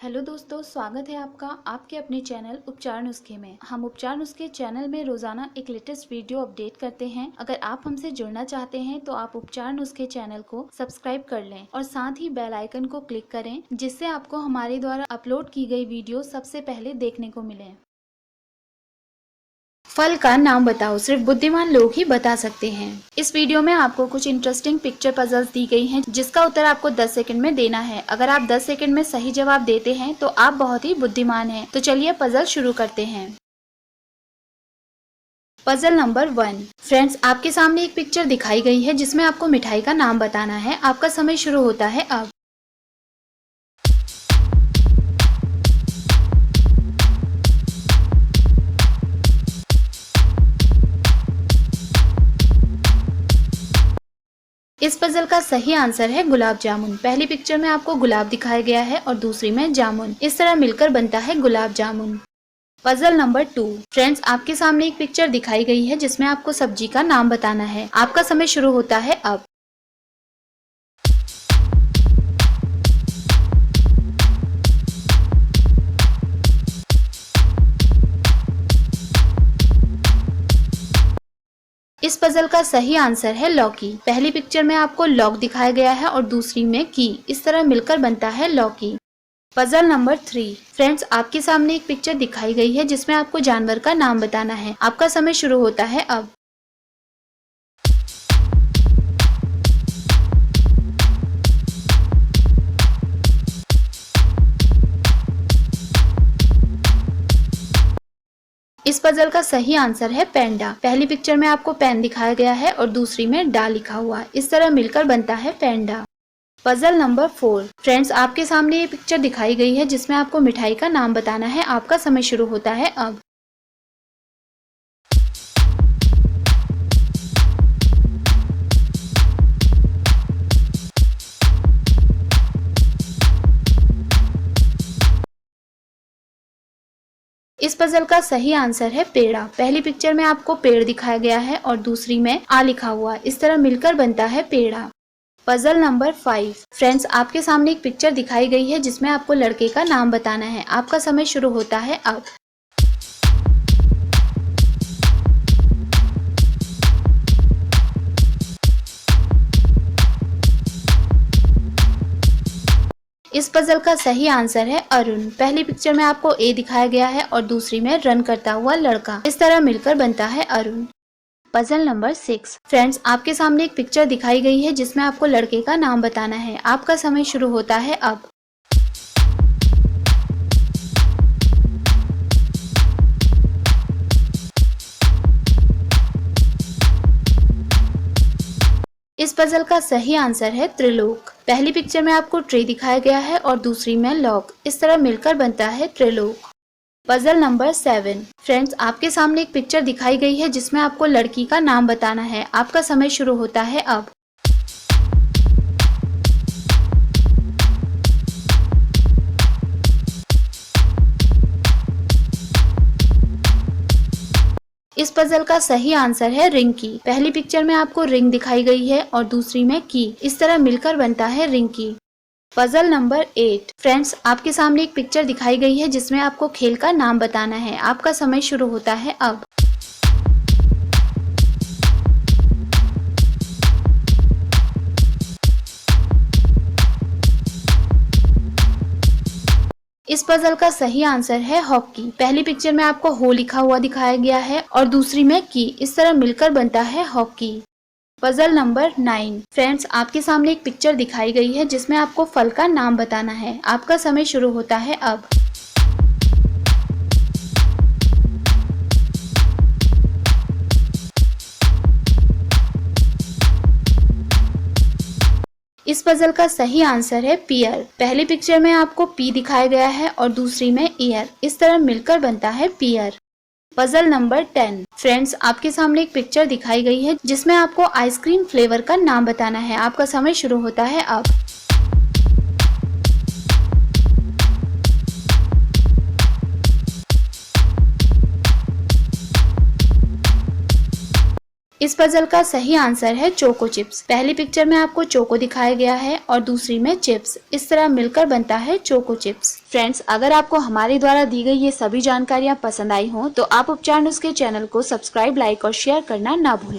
Hello दोस्तों, स्वागत है आपका आपके अपने चैनल उपचार नुस्खे में। हम उपचार नुस्खे चैनल में रोजाना एक लेटेस्ट वीडियो अपडेट करते हैं। अगर आप हमसे जुड़ना चाहते हैं तो आप उपचार नुस्खे चैनल को सब्सक्राइब कर लें और साथ ही बेल आइकन को क्लिक करें, जिससे आपको हमारे द्वारा अपलोड की गई वीडियो सबसे पहले देखने को मिले। फल का नाम बताओ, सिर्फ बुद्धिमान लोग ही बता सकते हैं। इस वीडियो में आपको कुछ इंटरेस्टिंग पिक्चर पजल्स दी गई हैं, जिसका उत्तर आपको 10 सेकंड में देना है। अगर आप 10 सेकंड में सही जवाब देते हैं तो आप बहुत ही बुद्धिमान हैं। तो चलिए पजल शुरू करते हैं। Puzzle number 1। फ्रेंड्स, आपके सामने एक पिक्चर दिखाई गई है जिसमें आपको मिठाई का नाम बताना है। आपका समय शुरू होता है अब। इस पजल का सही आंसर है गुलाब जामुन। पहली पिक्चर में आपको गुलाब दिखाया गया है और दूसरी में जामुन। इस तरह मिलकर बनता है gulab jamun. Puzzle number 2। Friends, आपके सामने एक पिक्चर दिखाई गई है जिसमें आपको सब्जी का नाम बताना है। आपका समय शुरू होता है अब। इस पजल का सही आंसर है लौकी। पहली पिक्चर में आपको लौक दिखाया गया है और दूसरी में की। इस तरह मिलकर बनता है लौकी। Puzzle number 3। फ्रेंड्स, आपके सामने एक पिक्चर दिखाई गई है जिसमें आपको जानवर का नाम बताना है। आपका समय शुरू होता है अब। इस पजल का सही आंसर है पेंडा। पहली पिक्चर में आपको पेन दिखाया गया है और दूसरी में डा लिखा हुआ है। इस तरह मिलकर बनता है पेंडा। Puzzle number 4। फ्रेंड्स, आपके सामने ये पिक्चर दिखाई गई है जिसमें आपको मिठाई का नाम बताना है। आपका समय शुरू होता है अब। इस पजल का सही आंसर है पेड़ा। पहली पिक्चर में आपको पेड़ दिखाया गया है और दूसरी में आ लिखा हुआ। इस तरह मिलकर बनता है पेड़ा। Puzzle number 5। फ्रेंड्स, आपके सामने एक पिक्चर दिखाई गई है जिसमें आपको लड़के का नाम बताना है। आपका समय शुरू होता है अब। इस पजल का सही आंसर है अरुण। पहली पिक्चर में आपको ए दिखाया गया है और दूसरी में रन करता हुआ लड़का। इस तरह मिलकर बनता है अरुण। Puzzle number 6। फ्रेंड्स, आपके सामने एक पिक्चर दिखाई गई है जिसमें आपको लड़के का नाम बताना है। आपका समय शुरू होता है अब। इस पजल का सही आंसर है त्रिलोक। पहली पिक्चर में आपको ट्री दिखाया गया है और दूसरी में लॉक। इस तरह मिलकर बनता है त्रिलोक। Puzzle number 7। फ्रेंड्स, आपके सामने एक पिक्चर दिखाई गई है जिसमें आपको लड़की का नाम बताना है। आपका समय शुरू होता है अब। इस पजल का सही आंसर है रिंकी। पहली पिक्चर में आपको रिंग दिखाई गई है और दूसरी में की। इस तरह मिलकर बनता है रिंकी। Puzzle number 8। फ्रेंड्स, आपके सामने एक पिक्चर दिखाई गई है जिसमें आपको खेल का नाम बताना है। आपका समय शुरू होता है अब। इस पजल का सही आंसर है हॉकी। पहली पिक्चर में आपको हो लिखा हुआ दिखाया गया है और दूसरी में की। इस तरह मिलकर बनता है हॉकी। Puzzle number 9। फ्रेंड्स, आपके सामने एक पिक्चर दिखाई गई है जिसमें आपको फल का नाम बताना है। आपका समय शुरू होता है अब। इस पजल का सही आंसर है पियर। पहली पिक्चर में आपको पी दिखाया गया है और दूसरी में ईयर। इस तरह मिलकर बनता है पियर। Puzzle number 10। फ्रेंड्स, आपके सामने एक पिक्चर दिखाई गई है जिसमें आपको आइसक्रीम फ्लेवर का नाम बताना है। आपका समय शुरू होता है अब। इस पजल का सही आंसर है चोको चिप्स। पहली पिक्चर में आपको चोको दिखाया गया है और दूसरी में चिप्स। इस तरह मिलकर बनता है चोको चिप्स। फ्रेंड्स, अगर आपको हमारे द्वारा दी गई ये सभी जानकारियाँ पसंद आई हो तो आप उपचार नुस्खे चैनल को सब्सक्राइब, लाइक और शेयर करना ना भूलें।